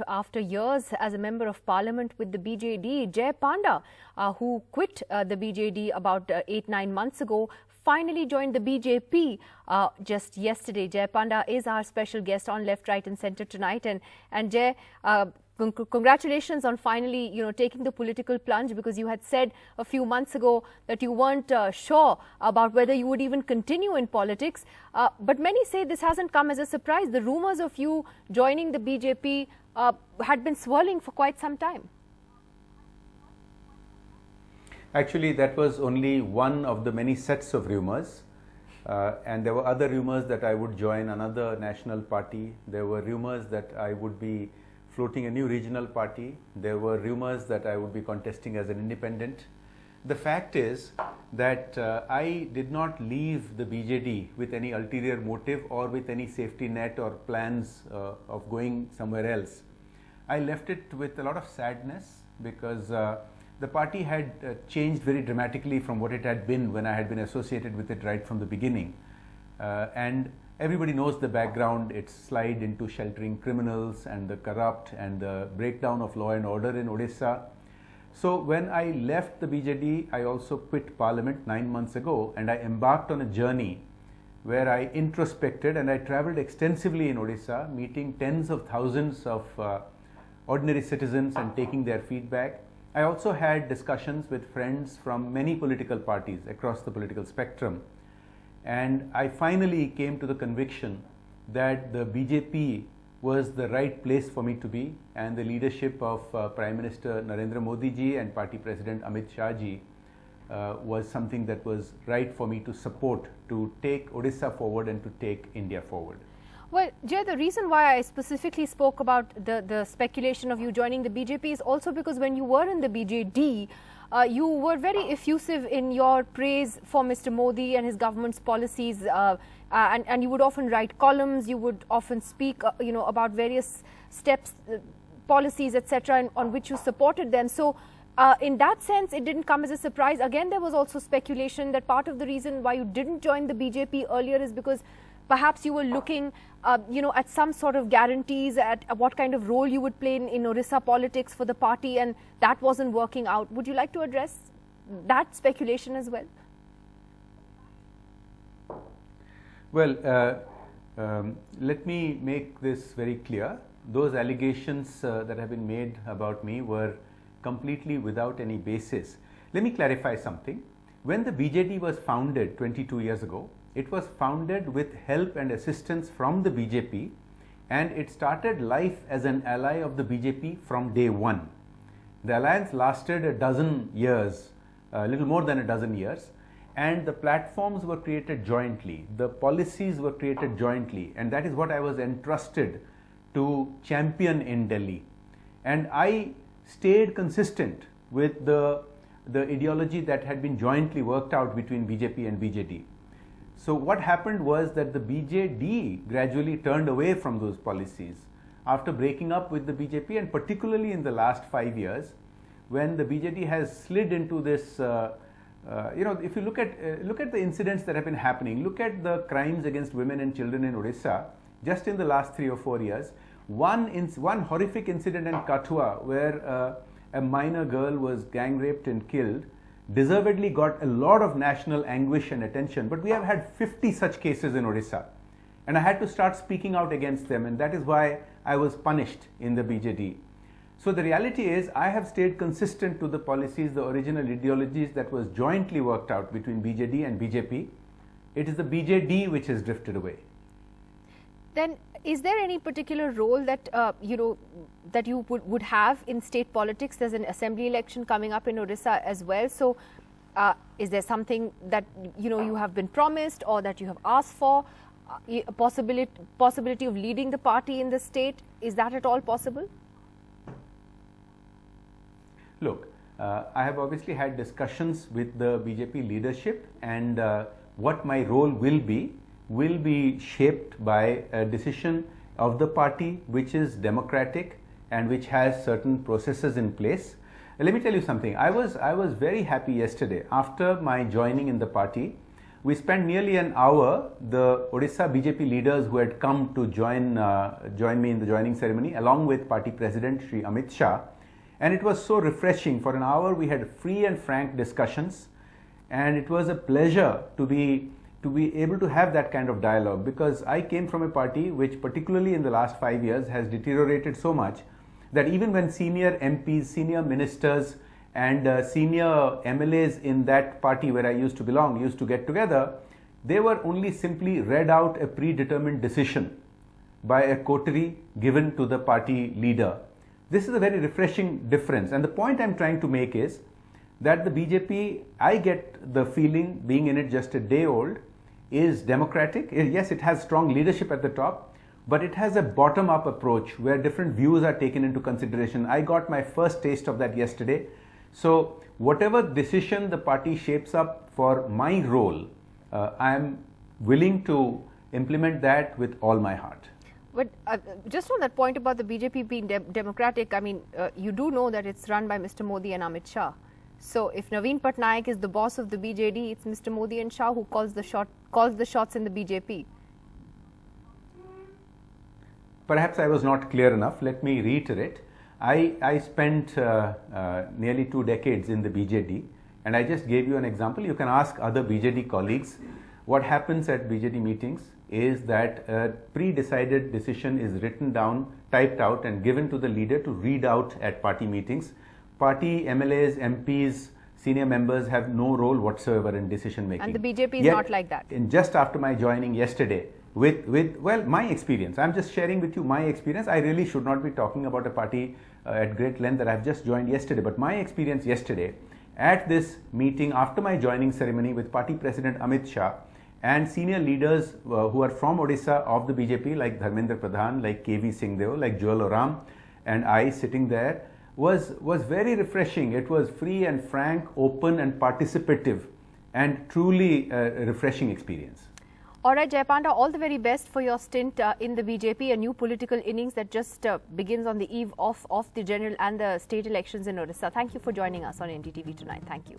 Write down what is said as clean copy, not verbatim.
after years as a member of parliament with the BJD. Jay Panda, who quit the BJD about 8-9 months ago, finally joined the BJP just yesterday. Jay Panda is our special guest on Left, Right and Centre tonight. And Jay, congratulations on finally, taking the political plunge, because you had said a few months ago that you weren't sure about whether you would even continue in politics. But many say this hasn't come as a surprise. The rumours of you joining the BJP had been swirling for quite some time. Actually, that was only one of the many sets of rumours. And there were other rumours that I would join another national party. There were rumours that I would be floating a new regional party. There were rumours that I would be contesting as an independent. The fact is that I did not leave the BJD with any ulterior motive or with any safety net or plans of going somewhere else. I left it with a lot of sadness, because the party had changed very dramatically from what it had been when I had been associated with it right from the beginning. And everybody knows the background. It's slide into sheltering criminals and the corrupt and the breakdown of law and order in Odisha. So when I left the BJD, I also quit parliament 9 months ago, and I embarked on a journey where I introspected, and I travelled extensively in Odisha, meeting tens of thousands of ordinary citizens and taking their feedback. I also had discussions with friends from many political parties across the political spectrum. And I finally came to the conviction that the BJP was the right place for me to be, and the leadership of Prime Minister Narendra Modi ji and Party President Amit Shah ji was something that was right for me to support, to take Odisha forward and to take India forward. Well, Jay, the reason why I specifically spoke about the speculation of you joining the BJP is also because when you were in the BJD, you were very effusive in your praise for Mr. Modi and his government's policies, and you would often write columns, you would often speak, about various steps, policies, etc., on which you supported them. So, in that sense, it didn't come as a surprise. Again, there was also speculation that part of the reason why you didn't join the BJP earlier is because perhaps you were looking, at some sort of guarantees at what kind of role you would play in Orissa politics for the party, and that wasn't working out. Would you like to address that speculation as well? Well, let me make this very clear. Those allegations that have been made about me were completely without any basis. Let me clarify something. When the BJD was founded 22 years ago, it was founded with help and assistance from the BJP, and it started life as an ally of the BJP from day one. The alliance lasted a dozen years, a little more than a dozen years, and the platforms were created jointly, the policies were created jointly, and that is what I was entrusted to champion in Delhi. And I stayed consistent with the ideology that had been jointly worked out between BJP and BJD. So what happened was that the BJD gradually turned away from those policies after breaking up with the BJP, and particularly in the last 5 years, when the BJD has slid into this, if you look at the incidents that have been happening, look at the crimes against women and children in Odisha, just in the last 3 or 4 years. One horrific incident in Kathua, where a minor girl was gang raped and killed, deservedly got a lot of national anguish and attention, but we have had 50 such cases in Odisha, and I had to start speaking out against them, and that is why I was punished in the BJD. So the reality is, I have stayed consistent to the policies, the original ideologies that was jointly worked out between BJD and BJP. It is the BJD which has drifted away. Then, is there any particular role that that you would have in state politics? There's an assembly election coming up in Odisha as well. So, is there something that you have been promised or that you have asked for? A possibility of leading the party in the state, is that at all possible? Look, I have obviously had discussions with the BJP leadership, and what my role will be shaped by a decision of the party which is democratic and which has certain processes in place. Let me tell you something. I was very happy yesterday after my joining in the party. we spent nearly an hour, the Odisha BJP leaders who had come to join me in the joining ceremony, along with party president Shri Amit Shah. And it was so refreshing. For an hour, we had free and frank discussions. And it was a pleasure to be able to have that kind of dialogue, because I came from a party which, particularly in the last 5 years, has deteriorated so much that even when senior MPs, senior ministers and senior MLAs in that party where I used to belong used to get together, they were only simply read out a predetermined decision by a coterie given to the party leader. This is a very refreshing difference, and the point I'm trying to make is that the BJP, I get the feeling, being in it just a day old, is democratic. Yes, it has strong leadership at the top, but it has a bottom-up approach where different views are taken into consideration. I got my first taste of that yesterday. So whatever decision the party shapes up for my role, I am willing to implement that with all my heart. But just on that point about the BJP being democratic, I mean, you do know that it's run by Mr. Modi and Amit Shah. So if Naveen Patnaik is the boss of the BJD, it's Mr. Modi and Shah who calls the shots in the BJP. Perhaps I was not clear enough. Let me reiterate. I spent nearly 2 decades in the BJD, and I just gave you an example. You can ask other BJD colleagues. What happens at BJD meetings is that a pre-decided decision is written down, typed out and given to the leader to read out at party meetings. Party MLAs, MPs, senior members have no role whatsoever in decision making. And the BJP is not like that. Just after my joining yesterday, with my experience, I'm just sharing with you my experience. I really should not be talking about a party at great length that I've just joined yesterday, but my experience yesterday at this meeting after my joining ceremony with party president Amit Shah and senior leaders who are from Odisha of the BJP, like Dharmendra Pradhan, like KV Singhdeo, like Joel Oram, and I sitting there, was very refreshing. It was free and frank, open and participative, and truly a refreshing experience. All right, Jayapanda, all the very best for your stint in the BJP, a new political innings that just begins on the eve of the general and the state elections in Odisha. Thank you for joining us on NDTV tonight. Thank you.